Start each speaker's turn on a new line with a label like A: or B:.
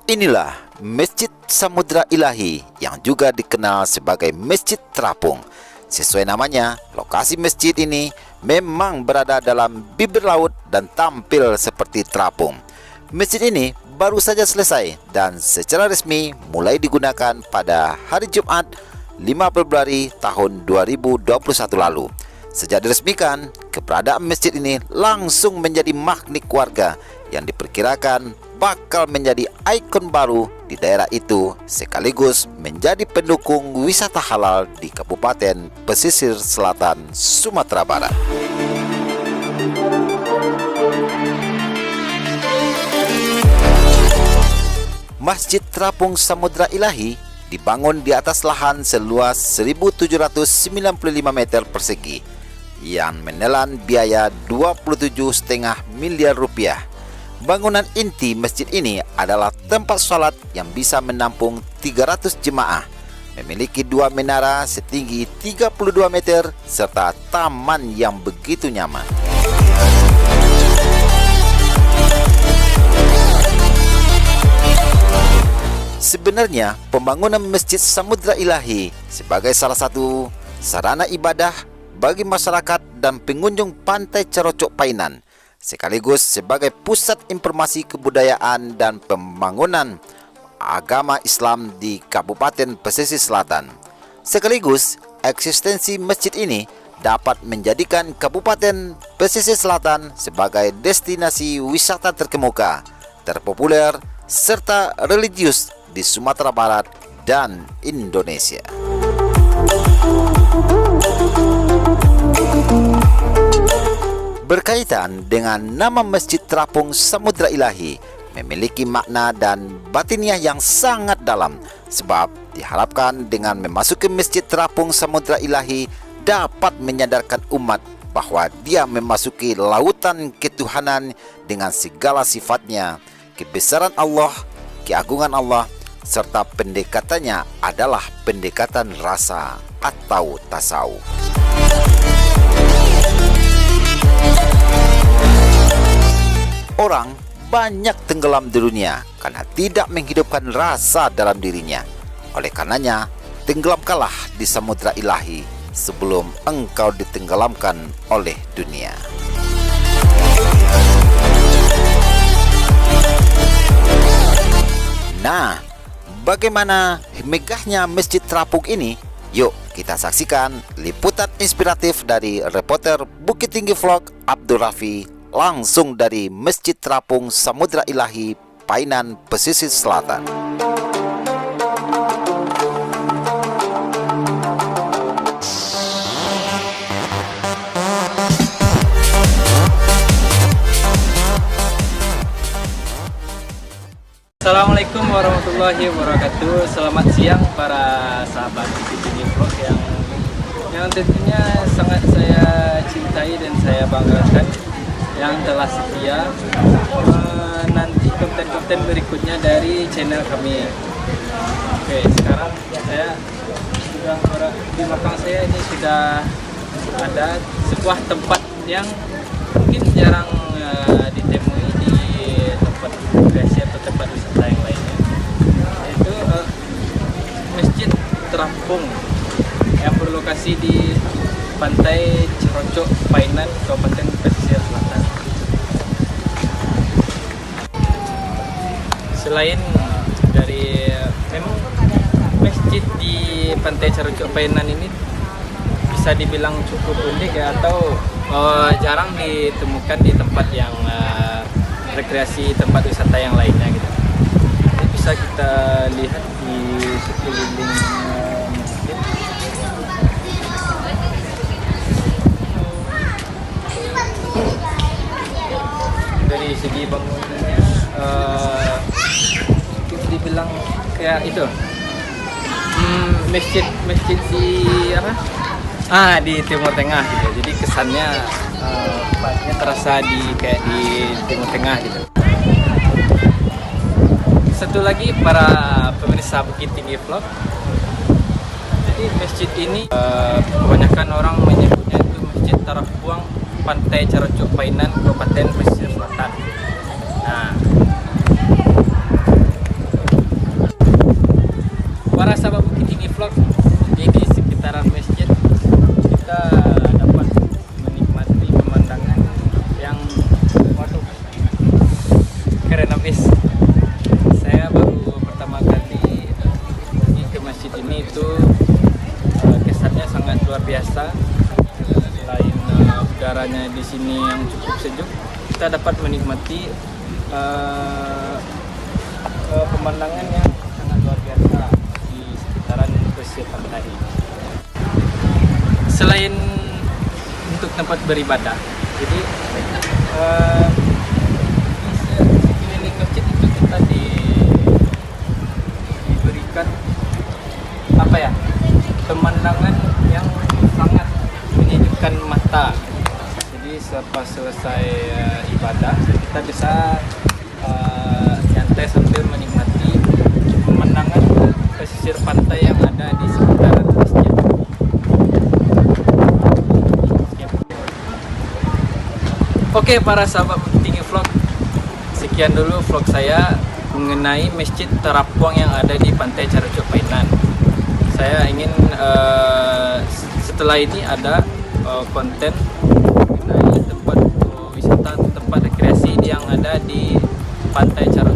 A: Inilah Masjid Samudra Ilahi yang juga dikenal sebagai Masjid Terapung. Sesuai namanya, lokasi masjid ini memang berada dalam bibir laut dan tampil seperti terapung. Masjid ini baru saja selesai dan secara resmi mulai digunakan pada hari Jumat 5 Februari tahun 2021 lalu. Sejak diresmikan, keberadaan masjid ini langsung menjadi magnet warga yang diperkirakan bakal menjadi ikon baru di daerah itu, sekaligus menjadi pendukung wisata halal di Kabupaten Pesisir Selatan, Sumatera Barat. Masjid Terapung Samudra Ilahi dibangun di atas lahan seluas 1.795 meter persegi yang menelan biaya 27,5 miliar rupiah. Bangunan inti masjid ini adalah tempat sholat yang bisa menampung 300 jemaah, memiliki 2 menara setinggi 32 meter, serta taman yang begitu nyaman. Sebenarnya, pembangunan Masjid Samudra Ilahi sebagai salah satu sarana ibadah bagi masyarakat dan pengunjung Pantai Carocok Painan, sekaligus sebagai pusat informasi kebudayaan dan pembangunan agama Islam di Kabupaten Pesisir Selatan. Sekaligus, eksistensi masjid ini dapat menjadikan Kabupaten Pesisir Selatan sebagai destinasi wisata terkemuka, terpopuler, serta religius di Sumatera Barat dan Indonesia. Berkaitan dengan nama Masjid Terapung Samudra Ilahi, memiliki makna dan batiniah yang sangat dalam, sebab diharapkan dengan memasuki Masjid Terapung Samudra Ilahi dapat menyadarkan umat bahwa dia memasuki lautan ketuhanan dengan segala sifatnya, kebesaran Allah, keagungan Allah, serta pendekatannya adalah pendekatan rasa atau tasawuf. Orang banyak tenggelam di dunia karena tidak menghidupkan rasa dalam dirinya. Oleh karenanya, tenggelamkanlah di Samudra Ilahi sebelum engkau ditenggelamkan oleh dunia. Nah, bagaimana megahnya Masjid Terapung ini? Yuk kita saksikan liputan inspiratif dari reporter Bukit Tinggi Vlog Abdul Rafi langsung dari Masjid Terapung Samudra Ilahi, Painan, Pesisir Selatan.
B: Assalamualaikum warahmatullahi wabarakatuh. Selamat siang para sahabat Bukit Tinggi Vlog yang tentunya sangat saya cintai dan saya banggakan, yang telah setia nanti konten-konten berikutnya dari channel kami. Oke, sekarang saya sudah di belakang saya ini sudah ada sebuah tempat yang mungkin jarang ditemui di tempat rekreasi atau tempat wisata yang lainnya, yaitu Masjid Terapung yang berlokasi di Pantai Carocok Painan, Kabupaten Pesisir Selatan. Selain dari memang masjid di Pantai Carocok Painan ini bisa dibilang cukup unik ya, atau jarang ditemukan di tempat yang rekreasi, tempat wisata yang lainnya gitu. Ini bisa kita lihat di sekeliling masjid. Dari segi bangunannya mungkin dibilang kayak itu masjid di apa? Di Timur Tengah gitu. Jadi kesannya tempatnya terasa kayak di Timur Tengah gitu. Satu lagi para pemirsa Bukit Tinggi Vlog, jadi masjid ini kebanyakan orang menyebutnya itu Masjid Terapung Pantai Carocok Painan, Kabupaten Pesisir Selatan. Nah, cuacanya di sini yang cukup sejuk, kita dapat menikmati pemandangan yang sangat luar biasa di sekitaran pesisir pantai. Selain untuk tempat beribadah, jadi di sekeliling masjid itu kita diberikan pemandangan yang sangat menyejukkan mata. Jadi setelah selesai ibadah, kita bisa nyantai sambil menikmati pemandangan pesisir pantai yang ada di sekitaran masjid. Oke para sahabat Tinggi Vlog, sekian dulu vlog saya mengenai Masjid Terapuang yang ada di Pantai Caracuk Painan. Saya ingin setelah ini ada konten mengenai tempat wisata, tempat rekreasi yang ada di Pantai Caracuk